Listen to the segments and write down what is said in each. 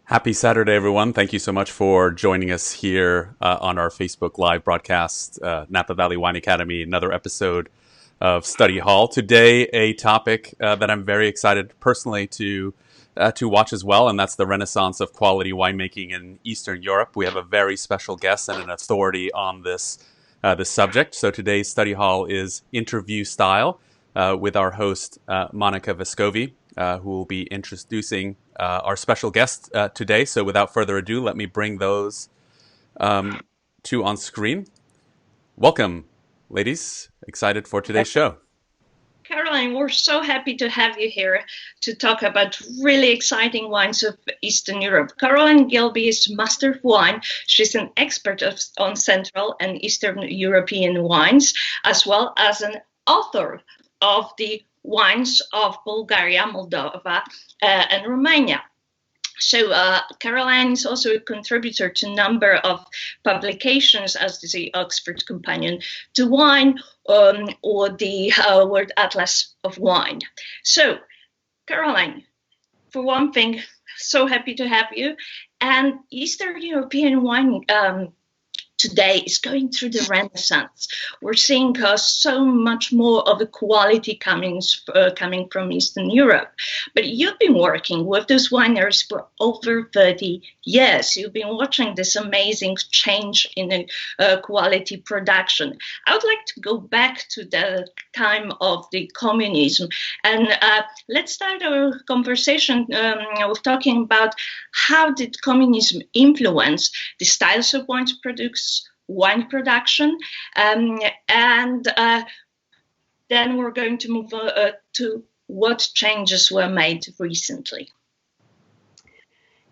Happy Saturday, everyone. Thank you so much for joining us here on our Facebook Live broadcast, Napa Valley Wine Academy, another episode of Study Hall. Today, a topic that I'm very excited personally to watch as well, and that's the renaissance of quality winemaking in Eastern Europe. We have a very special guest and an authority on this subject. So today's Study Hall is interview style with our host, Monika-Vescovi, who will be introducing our special guest today. So without further ado, let me bring those two on screen. Welcome, ladies. Excited for today's show. Caroline, we're so happy to have you here to talk about really exciting wines of Eastern Europe. Caroline Gilby is Master of Wine. She's an expert on Central and Eastern European wines, as well as an author of the Wines of Bulgaria, Moldova, and Romania. So Caroline is also a contributor to a number of publications as the Oxford Companion to Wine or the World Atlas of Wine. So, Caroline, for one thing, so happy to have you. And Eastern European wine today is going through the renaissance. We're seeing so much more of the quality coming from Eastern Europe. But you've been working with those wineries for over 30 years. You've been watching this amazing change in the quality production. I would like to go back to the time of the communism. And let's start our conversation with talking about how did communism influence the styles of wines produced, wine production, and then we're going to move to what changes were made recently.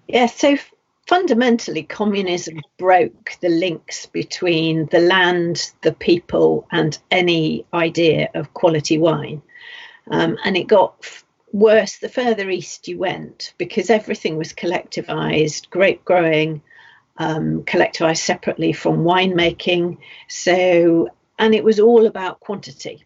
Yeah, so fundamentally, communism broke the links between the land, the people, and any idea of quality wine. And it got worse the further east you went, because everything was collectivized, grape growing, collectivized separately from winemaking. So, and it was all about quantity.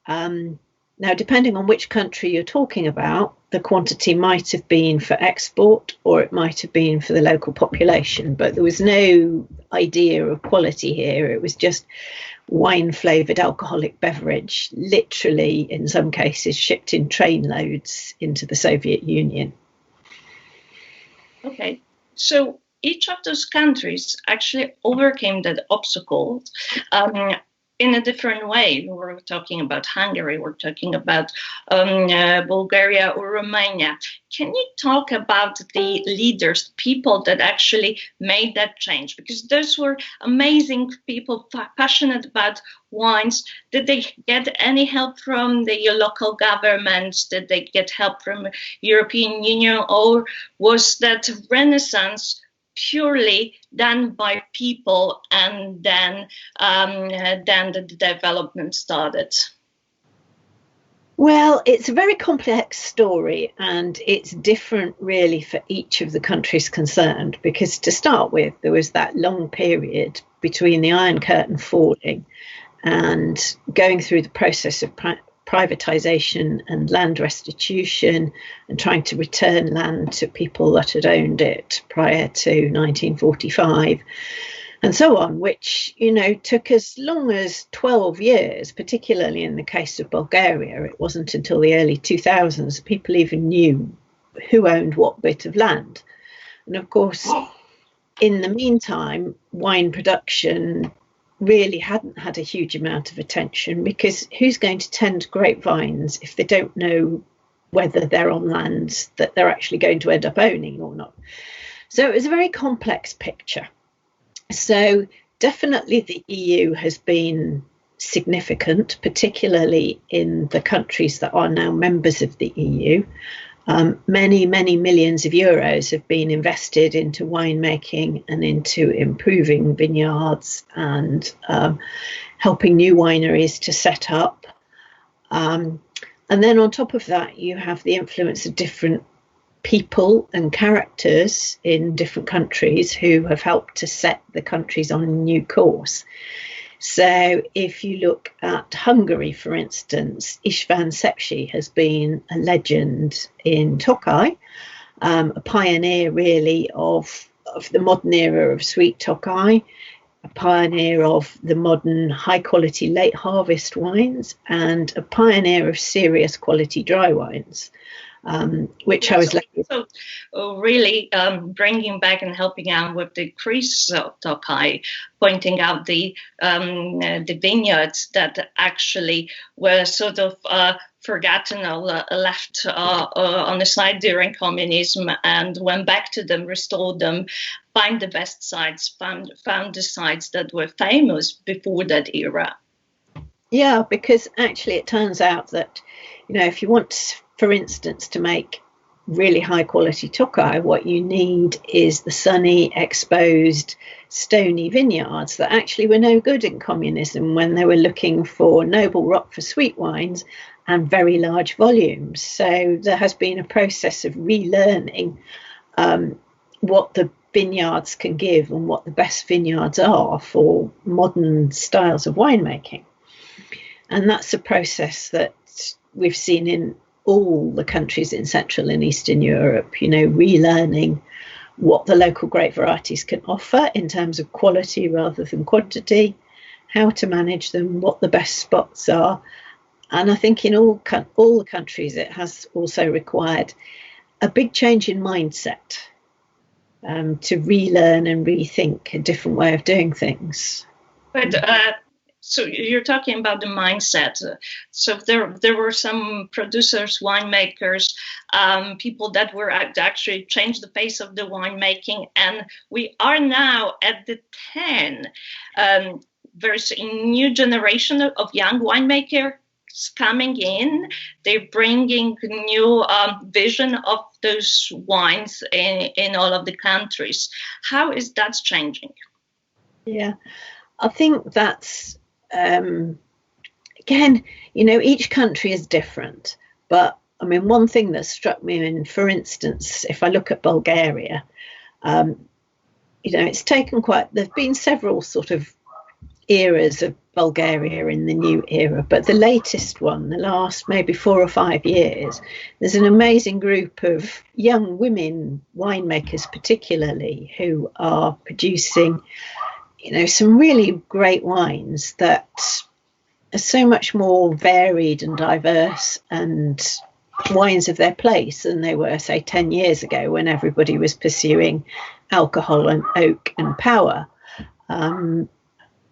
Now, depending on which country you're talking about, the quantity might have been for export or it might have been for the local population, but there was no idea of quality here. It was just wine-flavoured alcoholic beverage, literally in some cases shipped in train loads into the Soviet Union. Okay, so each of those countries actually overcame that obstacle in a different way. We're talking about Hungary, we're talking about Bulgaria or Romania. Can you talk about the leaders, people that actually made that change? Because those were amazing people, passionate about wines. Did they get any help from the local governments? Did they get help from European Union? Or was that renaissance purely done by people, and then the development started? Well, it's a very complex story, and it's different really for each of the countries concerned, because to start with, there was that long period between the Iron Curtain falling and going through the process of privatization and land restitution and trying to return land to people that had owned it prior to 1945 and so on, which, you know, took as long as 12 years, particularly in the case of Bulgaria. It wasn't until the early 2000s people even knew who owned what bit of land. And of course, in the meantime, wine production really hadn't had a huge amount of attention, because who's going to tend grapevines if they don't know whether they're on lands that they're actually going to end up owning or not? So it was a very complex picture. So definitely the EU has been significant, particularly in the countries that are now members of the EU. Many millions of euros have been invested into winemaking and into improving vineyards and helping new wineries to set up. And then on top of that, you have the influence of different people and characters in different countries who have helped to set the countries on a new course. So if you look at Hungary, for instance, István Szepsi has been a legend in Tokai. a pioneer really of the modern era of sweet Tokai, a pioneer of the modern high quality late harvest wines, and a pioneer of serious quality dry wines. Which I was lucky. So really bringing back and helping out with the Chris Tokai, pointing out the vineyards that actually were sort of forgotten or left on the side during communism, and went back to them, restored them, find the best sites, found the sites that were famous before that era. Yeah, because actually it turns out that, if you want, for instance, to make really high quality Tokai, what you need is the sunny, exposed, stony vineyards that actually were no good in communism when they were looking for noble rock for sweet wines and very large volumes. So there has been a process of relearning what the vineyards can give and what the best vineyards are for modern styles of winemaking. And that's a process that we've seen in all the countries in Central and Eastern Europe, relearning what the local grape varieties can offer in terms of quality rather than quantity, how to manage them, what the best spots are. And I think in all the countries, it has also required a big change in mindset to relearn and rethink a different way of doing things. But so you're talking about the mindset. So there were some producers, winemakers, people that were actually changed the face of the winemaking, and we are now at the 10. There's a new generation of young winemakers coming in. They're bringing new vision of those wines in all of the countries. How is that changing? Yeah, I think that's again, each country is different. But I mean, one thing that struck me, for instance, if I look at Bulgaria, it's taken there've been several sort of eras of Bulgaria in the new era, but the latest one, the last maybe 4 or 5 years, there's an amazing group of young women winemakers, particularly, who are producing some really great wines that are so much more varied and diverse and wines of their place than they were, say, 10 years ago when everybody was pursuing alcohol and oak and power.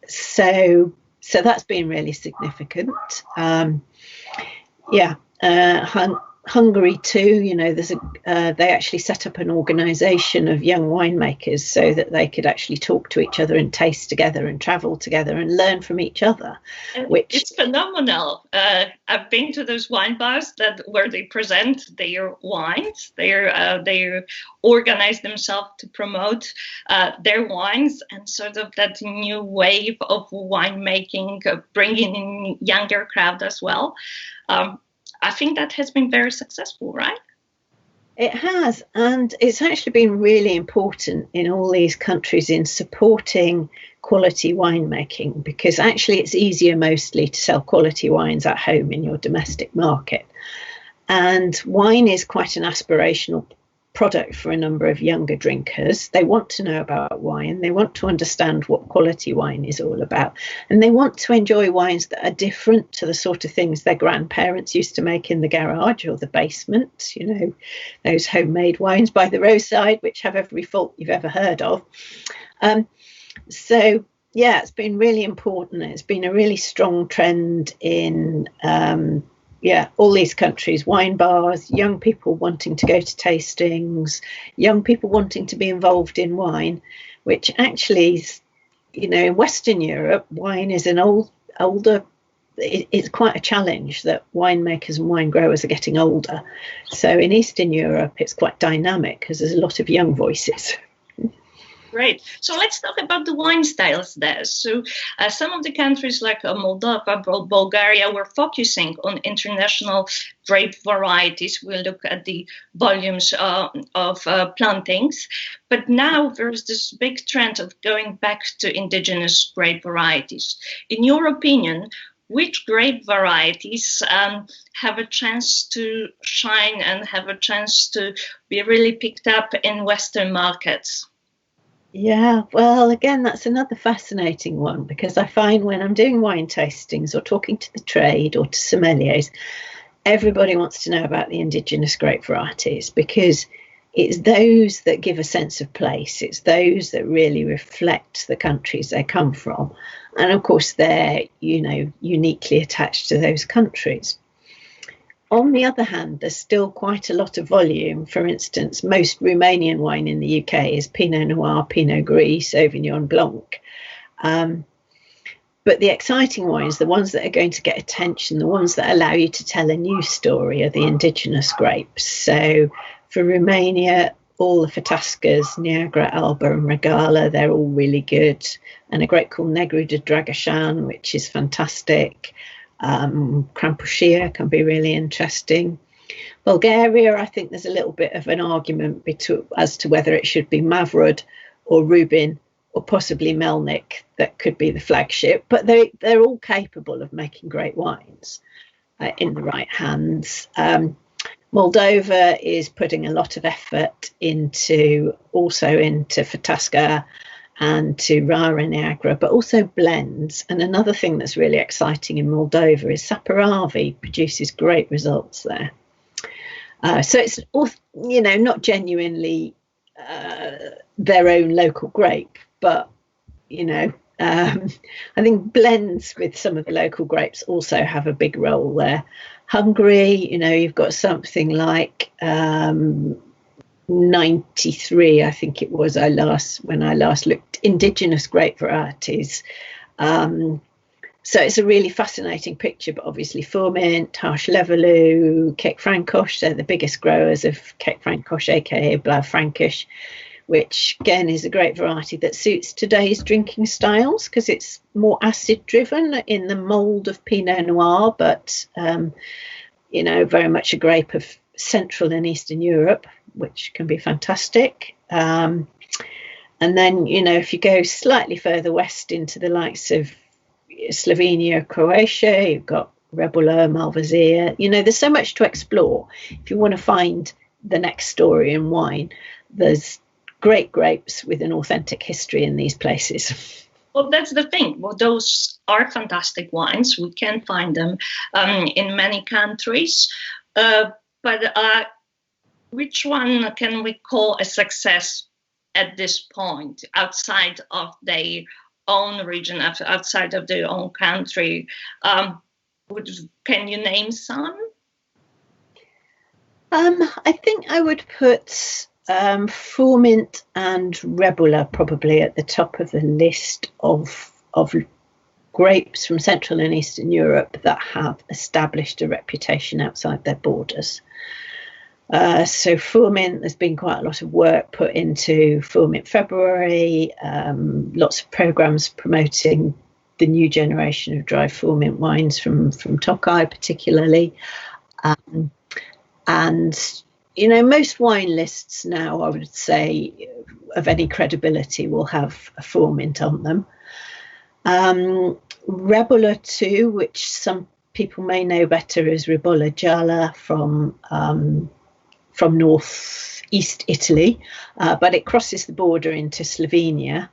So that's been really significant. Hungary too, there's they actually set up an organisation of young winemakers so that they could actually talk to each other and taste together and travel together and learn from each other. It's phenomenal. I've been to those wine bars where they present their wines. They organize themselves to promote their wines, and sort of that new wave of winemaking, bringing in younger crowd as well. I think that has been very successful, right? It has, and it's actually been really important in all these countries in supporting quality winemaking, because actually it's easier mostly to sell quality wines at home in your domestic market. And wine is quite an aspirational product for a number of younger drinkers. They want to know about wine. They want to understand what quality wine is all about. And they want to enjoy wines that are different to the sort of things their grandparents used to make in the garage or the basement, those homemade wines by the roadside, which have every fault you've ever heard of. So, yeah, it's been really important. It's been a really strong trend in all these countries, wine bars, young people wanting to go to tastings, young people wanting to be involved in wine, which actually, in Western Europe, wine is an older, it's quite a challenge that winemakers and wine growers are getting older. So in Eastern Europe, it's quite dynamic because there's a lot of young voices. Great. So let's talk about the wine styles there. So some of the countries like Moldova, Bulgaria, were focusing on international grape varieties. We'll look at the volumes of plantings. But now there's this big trend of going back to indigenous grape varieties. In your opinion, which grape varieties have a chance to shine and have a chance to be really picked up in Western markets? Yeah, well, again, that's another fascinating one, because I find when I'm doing wine tastings or talking to the trade or to sommeliers, everybody wants to know about the indigenous grape varieties, because it's those that give a sense of place. It's those that really reflect the countries they come from. And of course, they're, uniquely attached to those countries. On the other hand, there's still quite a lot of volume. For instance, most Romanian wine in the UK is Pinot Noir, Pinot Gris, Sauvignon Blanc. But the exciting wines, the ones that are going to get attention, the ones that allow you to tell a new story, are the indigenous grapes. So for Romania, all the Fatascas, Niagara, Alba and Regala, they're all really good. And a grape called Negru de Dragășan, which is fantastic. Krampușia can be really interesting. Bulgaria, I think there's a little bit of an argument as to whether it should be Mavrud or Rubin or possibly Melnik that could be the flagship, but they're all capable of making great wines in the right hands. Moldova is putting a lot of effort into Fatasca and to Rara Niagara, but also blends. And another thing that's really exciting in Moldova is Saperavi produces great results there. So it's, not genuinely their own local grape, but, I think blends with some of the local grapes also have a big role there. Hungary, you've got something like 93, I think it was, when I last looked, indigenous grape varieties. So it's a really fascinating picture, but obviously Formint, Harsh-Levelu, Kek-Frankosh, they're the biggest growers of Kek-Frankosh, aka Blaufränkisch, which again is a great variety that suits today's drinking styles because it's more acid driven in the mould of Pinot Noir, but very much a grape of Central and Eastern Europe, which can be fantastic. And then, if you go slightly further west into the likes of Slovenia, Croatia, you've got Rebula, Malvasia. There's so much to explore. If you want to find the next story in wine, there's great grapes with an authentic history in these places. Well, that's the thing. Well, those are fantastic wines. We can find them in many countries. But which one can we call a success at this point, outside of their own region, outside of their own country? Can you name some? I think I would put Formint and Rebula probably at the top of the list of grapes from Central and Eastern Europe that have established a reputation outside their borders. So Formint, there's been quite a lot of work put into Formint February, lots of programs promoting the new generation of dry Formint wines from Tokai particularly. And most wine lists now, I would say, of any credibility will have a Formint on them. Rebula too, which some people may know better as Ribolla Gialla from northeast Italy, but it crosses the border into Slovenia,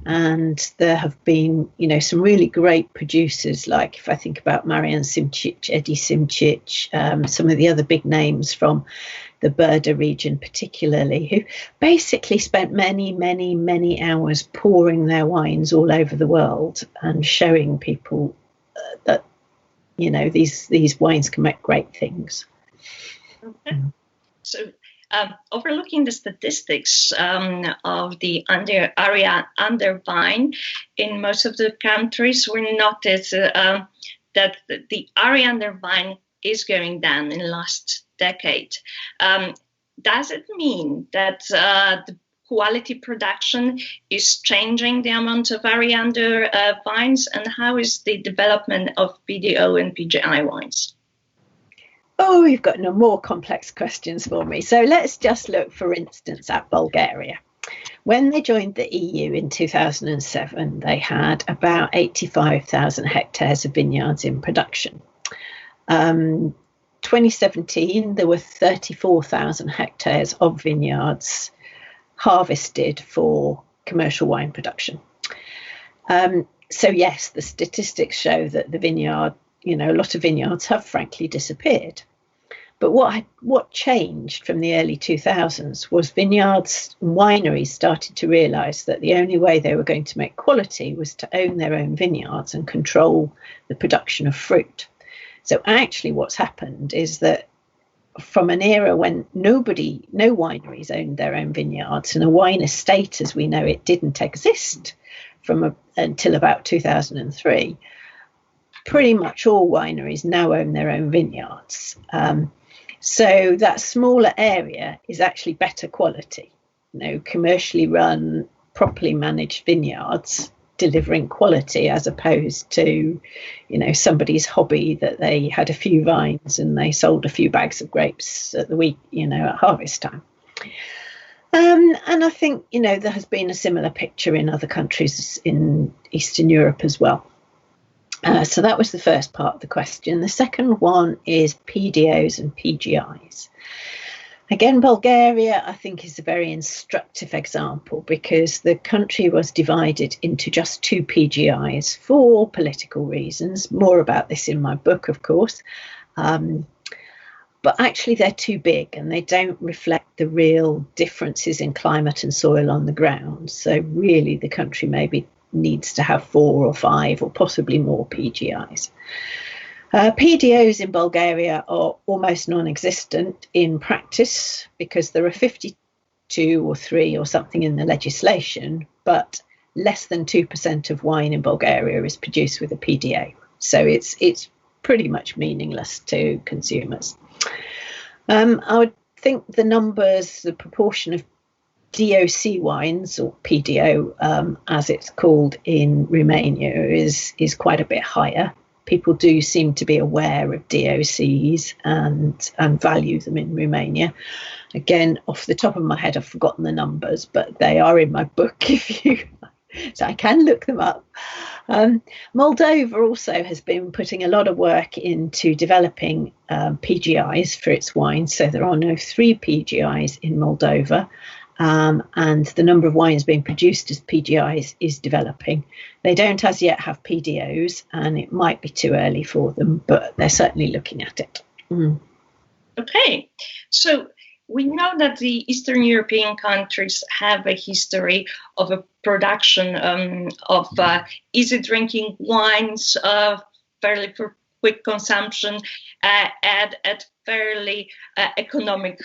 and there have been, some really great producers, like if I think about Marian Simčić, Eddie Simčić, some of the other big names from the Brda region particularly, who basically spent many, many, many hours pouring their wines all over the world and showing people that, these wines can make great things. Okay. So, overlooking the statistics of the area under vine in most of the countries, we notice that the area under vine is going down in the last decade. Does it mean that the quality production is changing the amount of area under vines, and how is the development of PDO and PGI wines? Oh, you've got no more complex questions for me. So let's just look, for instance, at Bulgaria. When they joined the EU in 2007, they had about 85,000 hectares of vineyards in production. 2017, there were 34,000 hectares of vineyards harvested for commercial wine production. So yes, the statistics show that the vineyard, a lot of vineyards have frankly disappeared. But what changed from the early 2000s was vineyards and wineries started to realise that the only way they were going to make quality was to own their own vineyards and control the production of fruit. So actually what's happened is that from an era when no wineries owned their own vineyards, and a wine estate as we know it didn't exist until about 2003, pretty much all wineries now own their own vineyards. So that smaller area is actually better quality, commercially run, properly managed vineyards delivering quality, as opposed to, somebody's hobby that they had a few vines and they sold a few bags of grapes at at harvest time. And I think, there has been a similar picture in other countries in Eastern Europe as well. So that was the first part of the question. The second one is PDOs and PGIs. Again, Bulgaria, I think, is a very instructive example because the country was divided into just 2 PGIs for political reasons. More about this in my book, of course. But actually, they're too big and they don't reflect the real differences in climate and soil on the ground. So really, the country maybe needs to have 4 or 5 or possibly more PGIs. PDOs in Bulgaria are almost non-existent in practice because there are 52 or 3 or something in the legislation, but less than 2% of wine in Bulgaria is produced with a PDO. So it's pretty much meaningless to consumers. I would think the proportion of DOC wines, or PDO as it's called in Romania, is quite a bit higher. People do seem to be aware of DOCs and value them in Romania. Again, off the top of my head, I've forgotten the numbers, but they are in my book so I can look them up. Moldova also has been putting a lot of work into developing PGIs for its wines. So there are now 3 PGIs in Moldova. And the number of wines being produced as PGIs is developing. They don't as yet have PDOs, and it might be too early for them, but they're certainly looking at it. Okay, so we know that the Eastern European countries have a history of a production of easy drinking wines, fairly for quick consumption, at fairly economic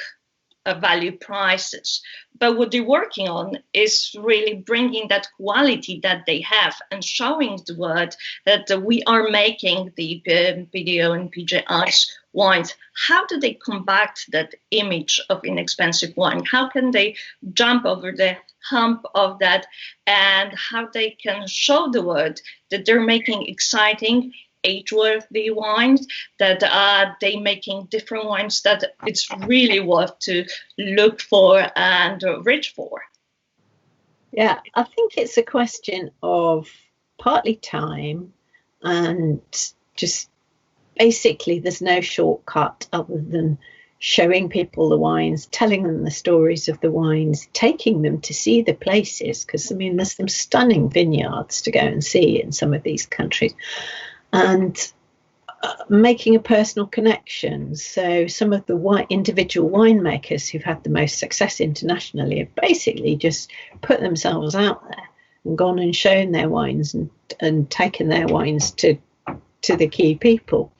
value prices. But what they're working on is really bringing that quality that they have and showing the world that we are making the PDO and PGIs wines. How do they combat that image of inexpensive wine? How can they jump over the hump of that, and how they can show the world that they're making exciting, age-worthy wines, that they making different wines that it's really worth to look for and reach for? Yeah, I think it's a question of partly time and just basically there's no shortcut other than showing people the wines, telling them the stories of the wines, taking them to see the places, because there's some stunning vineyards to go and see in some of these countries, and making a personal connection. So some of the individual winemakers who've had the most success internationally have basically just put themselves out there and gone and shown their wines and taken their wines to the key people.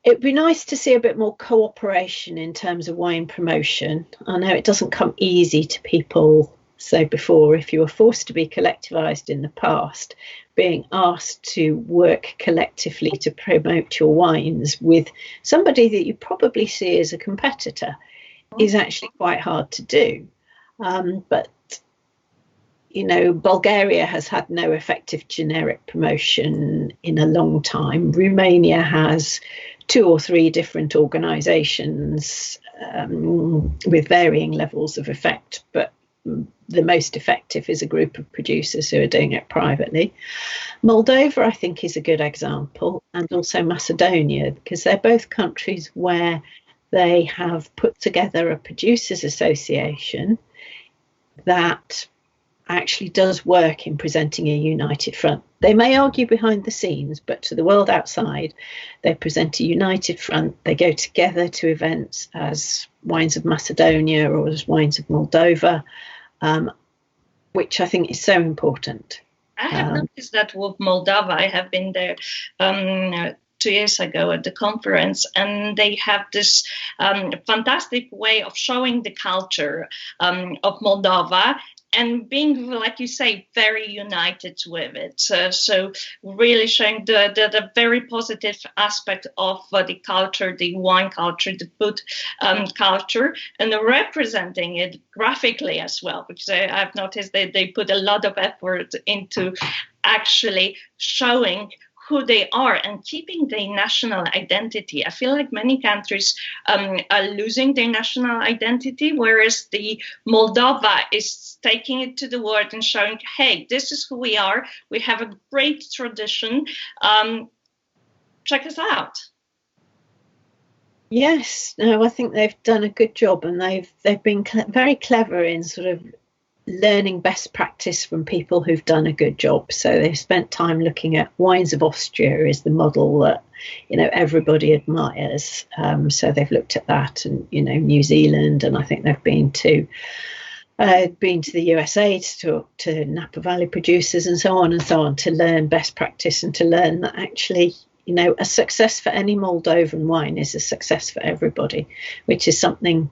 It'd be nice to see a bit more cooperation in terms of wine promotion. I know it doesn't come easy to people. So before, if you were forced to be collectivised in the past, being asked to work collectively to promote your wines with somebody that you probably see as a competitor is actually quite hard to do. But Bulgaria has had no effective generic promotion in a long time. Romania has 2 or 3 different organisations with varying levels of effect, but the most effective is a group of producers who are doing it privately. Moldova, I think, is a good example, and also Macedonia, because they're both countries where they have put together a producers association that actually does work in presenting a united front. They may argue behind the scenes, but to the world outside, they present a united front. They go together to events as Wines of Macedonia or as Wines of Moldova, which I think is so important. I have noticed that with Moldova. I have been there 2 years ago at the conference, and they have this fantastic way of showing the culture of Moldova and being, like you say, very united with it. So really showing the very positive aspect of the culture, the wine culture, the food culture, and representing it graphically as well, because I've noticed that they put a lot of effort into actually showing who they are and keeping their national identity. I feel like many countries are losing their national identity, whereas the Moldova is taking it to the world and showing, hey, this is who we are. We have a great tradition. Check us out. Yes, no, I think they've done a good job, and they've been very clever in sort of learning best practice from people who've done a good job. So they've spent time looking at Wines of Austria is the model that, you know, everybody admires. So they've looked at that, and, you know, New Zealand, and I think they've been to the USA to talk to Napa Valley producers and so on to learn best practice and to learn that actually, you know, a success for any Moldovan wine is a success for everybody, which is something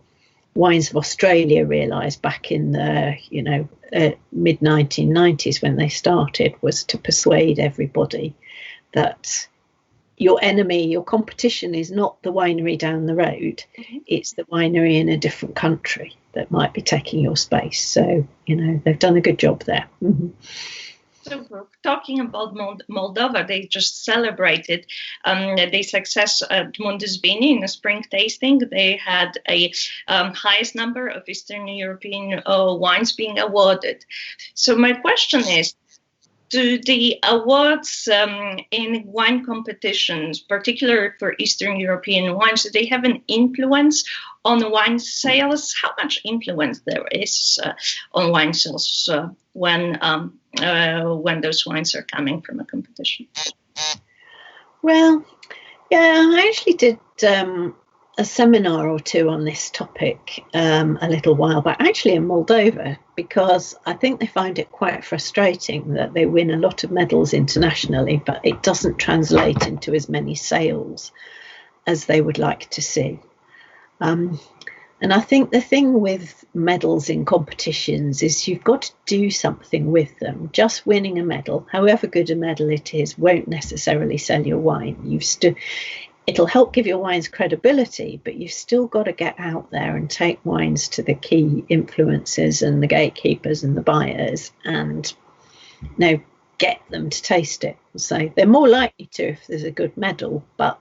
Wines of Australia realised back in the, you know, mid 1990s when they started, was to persuade everybody that your enemy, your competition is not the winery down the road, it's the winery in a different country that might be taking your space. So, you know, they've done a good job there. So talking about Moldova, they just celebrated their success at Mundus Vini in a spring tasting. They had a highest number of Eastern European wines being awarded. So my question is, do the awards in wine competitions, particularly for Eastern European wines, do they have an influence on wine sales? How much influence there is on wine sales when those wines are coming from a competition? Well, yeah, I actually did a seminar or 2 on this topic a little while back, actually in Moldova, because I think they find it quite frustrating that they win a lot of medals internationally, but it doesn't translate into as many sales as they would like to see. And I think the thing with medals in competitions is you've got to do something with them. Just winning a medal, however good a medal it is, won't necessarily sell your wine. It'll help give your wines credibility, but you've still got to get out there and take wines to the key influencers and the gatekeepers and the buyers and, you know, get them to taste it. So they're more likely to if there's a good medal, but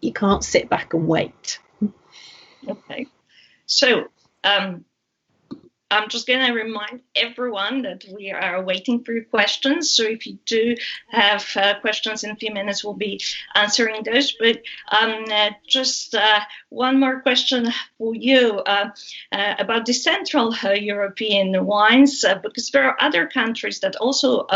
you can't sit back and wait. Okay. So I'm just going to remind everyone that we are waiting for your questions. So if you do have questions in a few minutes, we'll be answering those. But just one more question for you about the Central European wines, because there are other countries that also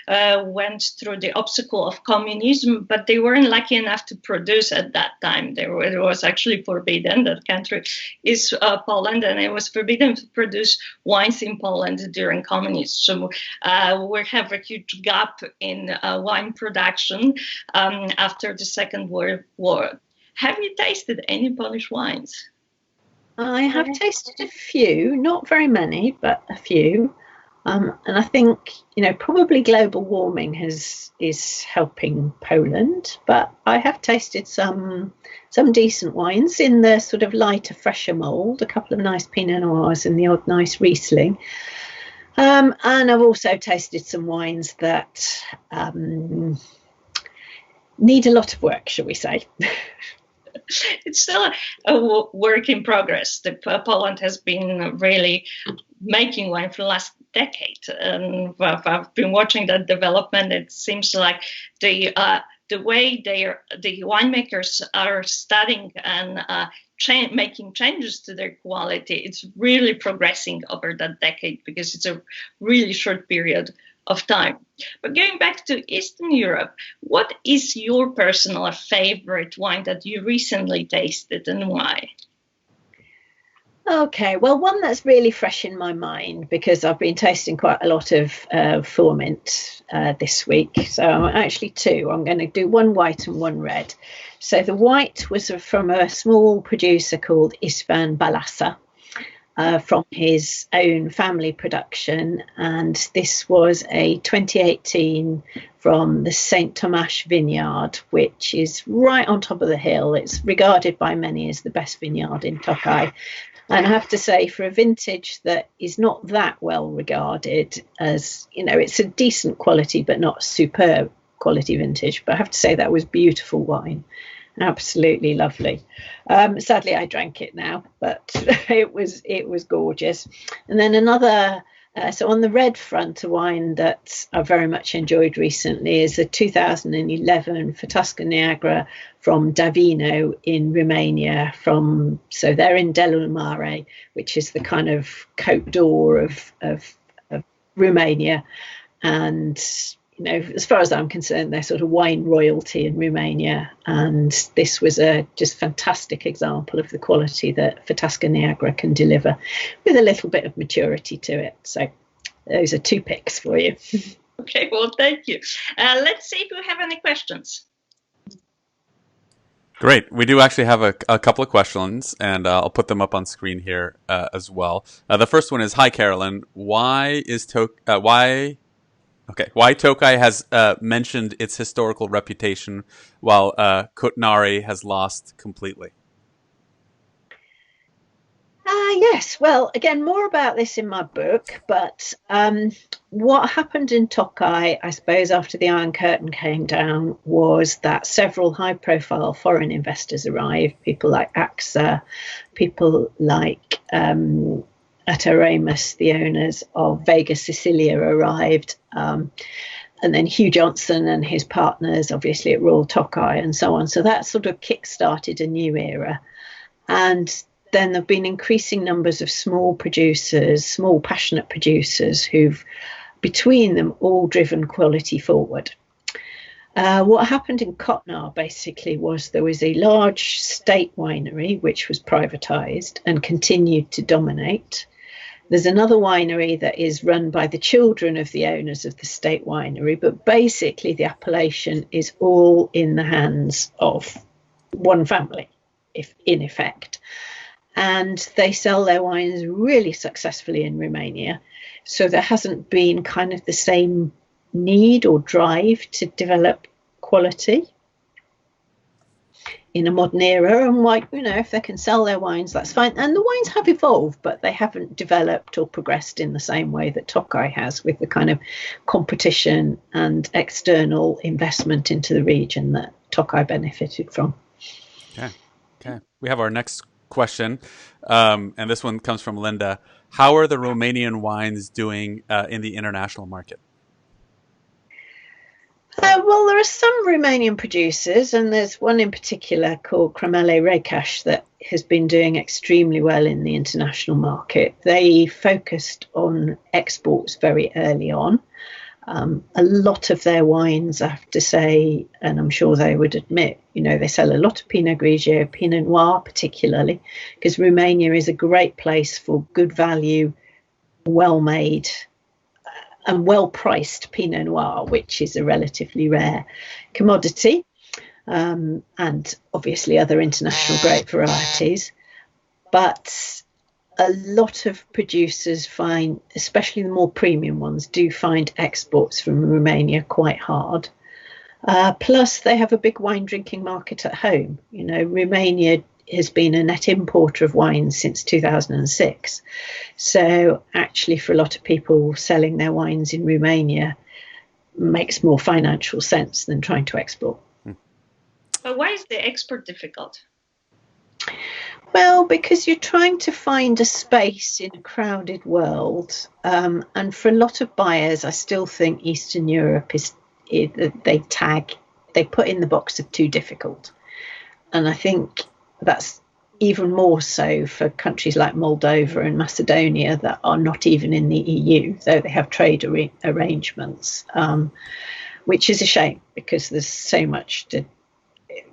went through the obstacle of communism, but they weren't lucky enough to produce at that time. It was actually forbidden. That country is Poland, and it was forbidden to produce wines in Poland during communism. So we have a huge gap in wine production after the Second World War. Have you tasted any Polish wines? I have tasted a few, not very many, but a few. And I think, you know, probably global warming is helping Poland, but I have tasted some decent wines in the sort of lighter, fresher mould, a couple of nice Pinot Noirs and the odd nice Riesling. And I've also tasted some wines that need a lot of work, shall we say. It's still a work in progress. Poland has been really making wine for the last decade, and I've been watching that development. It seems like the way the winemakers are studying and making changes to their quality, it's really progressing over that decade, because it's a really short period of time. But going back to Eastern Europe, what is your personal favorite wine that you recently tasted, and why? Okay, well, one that's really fresh in my mind, because I've been tasting quite a lot of Formint this week. So actually two. I'm going to do one white and one red. So the white was from a small producer called István Balassa, from his own family production, and this was a 2018 from the St. Tomasz vineyard, which is right on top of the hill. It's regarded by many as the best vineyard in Tokai. And I have to say, for a vintage that is not that well regarded, as it's a decent quality but not superb quality vintage, but I have to say that was beautiful wine. Absolutely lovely. Sadly, I drank it now, but it was gorgeous. And then another, so on the red front, a wine that I very much enjoyed recently is a 2011 Fătască Neagră from Davino in Romania. So they're in Dealu Mare, which is the kind of Côte d'Or of Romania, and as far as I'm concerned, they're sort of wine royalty in Romania. And this was a just fantastic example of the quality that Fătască Neagră can deliver, with a little bit of maturity to it. So those are two picks for you. Okay, well, thank you. Let's see if we have any questions. Great. We do actually have a couple of questions, and I'll put them up on screen here as well. The first one is, hi, Caroline. Why Tokai has mentioned its historical reputation while Kutnari has lost completely? Yes, well, again, more about this in my book, but what happened in Tokai, I suppose, after the Iron Curtain came down, was that several high-profile foreign investors arrived, people like AXA, people like Ataramus, the owners of Vega Sicilia, arrived, and then Hugh Johnson and his partners, obviously at Royal Tokai, and so on. So that sort of kick-started a new era. And then there have been increasing numbers of small producers, small passionate producers, who've, between them, all driven quality forward. What happened in Kotnar basically was there was a large state winery which was privatised and continued to dominate. There's another winery that is run by the children of the owners of the state winery, but basically the appellation is all in the hands of one family, in effect. And they sell their wines really successfully in Romania. So there hasn't been kind of the same need or drive to develop quality in a modern era. And if they can sell their wines, that's fine. And the wines have evolved, but they haven't developed or progressed in the same way that Tokai has, with the kind of competition and external investment into the region that Tokai benefited from. Okay. We have our next question, and this one comes from Linda. How are the Romanian wines doing in the international market? Well, there are some Romanian producers, and there's one in particular called Cremele Recaș that has been doing extremely well in the international market. They focused on exports very early on. A lot of their wines, I have to say, and I'm sure they would admit, they sell a lot of Pinot Grigio, Pinot Noir particularly, because Romania is a great place for good value, well-made and well-priced Pinot Noir, which is a relatively rare commodity, and obviously other international grape varieties. But a lot of producers find, especially the more premium ones, do find exports from Romania quite hard. Plus, they have a big wine drinking market at home. Romania has been a net importer of wines since 2006. So actually, for a lot of people, selling their wines in Romania makes more financial sense than trying to export. But why is the export difficult? Well, because you're trying to find a space in a crowded world. And for a lot of buyers, I still think Eastern Europe they put in the box of too difficult. And I think that's even more so for countries like Moldova and Macedonia that are not even in the EU, though they have trade arrangements, which is a shame because there's so much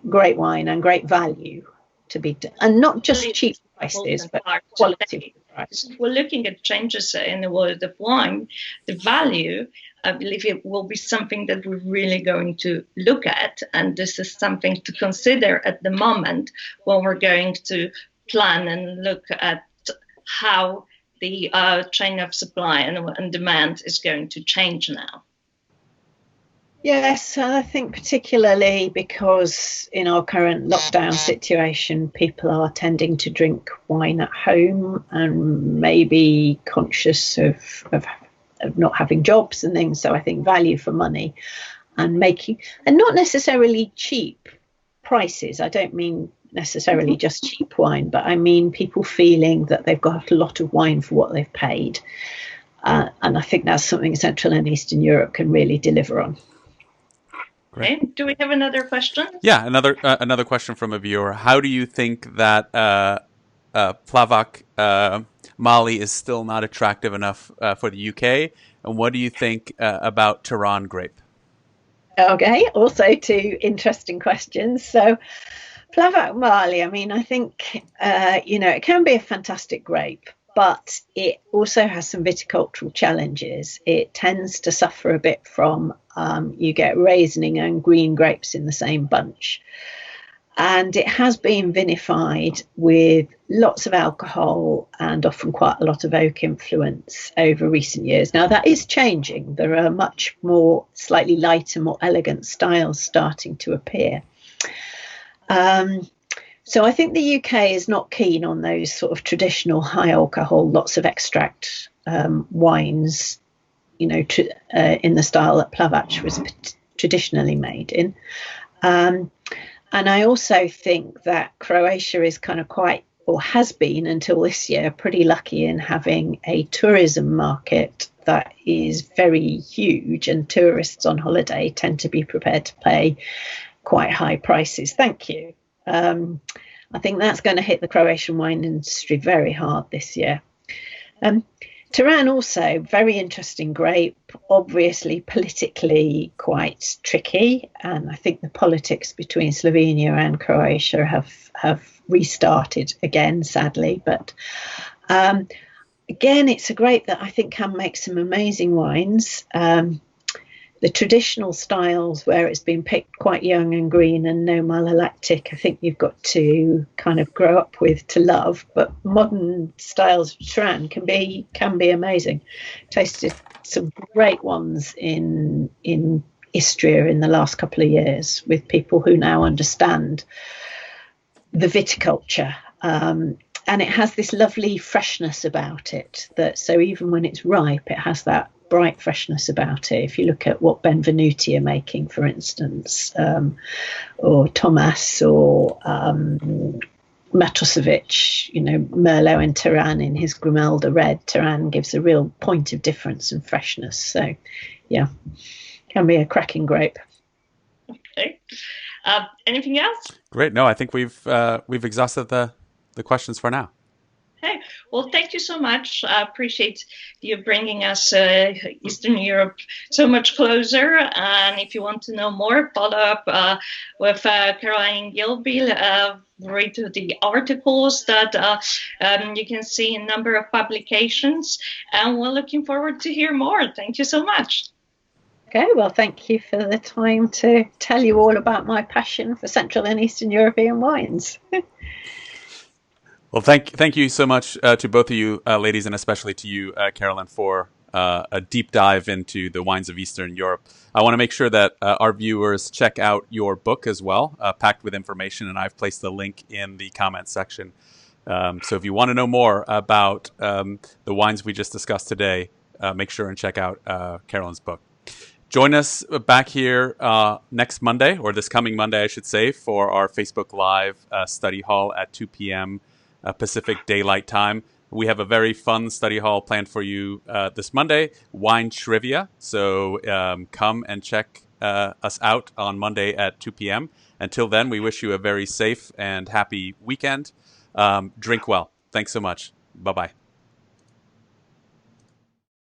great wine and great value to be done, and not just cheap prices, but quality price. We're looking at changes in the world of wine. The value, I believe, it will be something that we're really going to look at, and this is something to consider at the moment when we're going to plan and look at how the chain of supply and demand is going to change now. Yes, I think particularly because in our current lockdown situation, people are tending to drink wine at home and maybe conscious of not having jobs and things. So I think value for money and not necessarily cheap prices. I don't mean necessarily just cheap wine, but I mean people feeling that they've got a lot of wine for what they've paid. And I think that's something Central and Eastern Europe can really deliver on. Okay. Do we have another question? Yeah, another question from a viewer. How do you think that Plavak Mali is still not attractive enough for the UK? And what do you think about Toran grape? Okay, also two interesting questions. So Plavak Mali, I mean, I think, it can be a fantastic grape, but it also has some viticultural challenges. It tends to suffer a bit from, you get raisin and green grapes in the same bunch. And it has been vinified with lots of alcohol and often quite a lot of oak influence over recent years. Now, that is changing. There are much more slightly lighter, more elegant styles starting to appear. So I think the UK is not keen on those sort of traditional high alcohol, lots of extract wines, in the style that Plavak was traditionally made in. And I also think that Croatia is kind of has been until this year, pretty lucky in having a tourism market that is very huge, and tourists on holiday tend to be prepared to pay quite high prices. Thank you. I think that's going to hit the Croatian wine industry very hard this year. Toran also, very interesting grape, obviously politically quite tricky. And I think the politics between Slovenia and Croatia have restarted again, sadly. But again, it's a grape that I think can make some amazing wines. The traditional styles where it's been picked quite young and green and no malolactic, I think you've got to kind of grow up with to love. But modern styles of Toran can be amazing. Tasted some great ones in Istria in the last couple of years with people who now understand the viticulture. And it has this lovely freshness about it so even when it's ripe, it has that bright freshness about it. If you look at what Benvenuti are making, for instance, or Thomas or Matosevic, Merlot and Toran in his Grimalda Red, Toran gives a real point of difference and freshness. So, yeah, can be a cracking grape. Okay. Anything else? Great. No, I think we've exhausted the questions for now. Okay. Well, thank you so much. I appreciate you bringing us Eastern Europe so much closer. And if you want to know more, follow up with Caroline Gilby. Read the articles that you can see in a number of publications. And we're looking forward to hear more. Thank you so much. Okay, well, thank you for the time to tell you all about my passion for Central and Eastern European wines. Well, thank you so much to both of you, ladies, and especially to you, Caroline, for a deep dive into the wines of Eastern Europe. I want to make sure that our viewers check out your book as well, packed with information, and I've placed the link in the comment section. So if you want to know more about the wines we just discussed today, make sure and check out Caroline's book. Join us back here next Monday, or this coming Monday, I should say, for our Facebook Live study hall at 2 p.m. Pacific Daylight Time. We have a very fun study hall planned for you this Monday, wine trivia. So come and check us out on Monday at 2 p.m. Until then, we wish you a very safe and happy weekend. Drink well. Thanks so much. Bye-bye.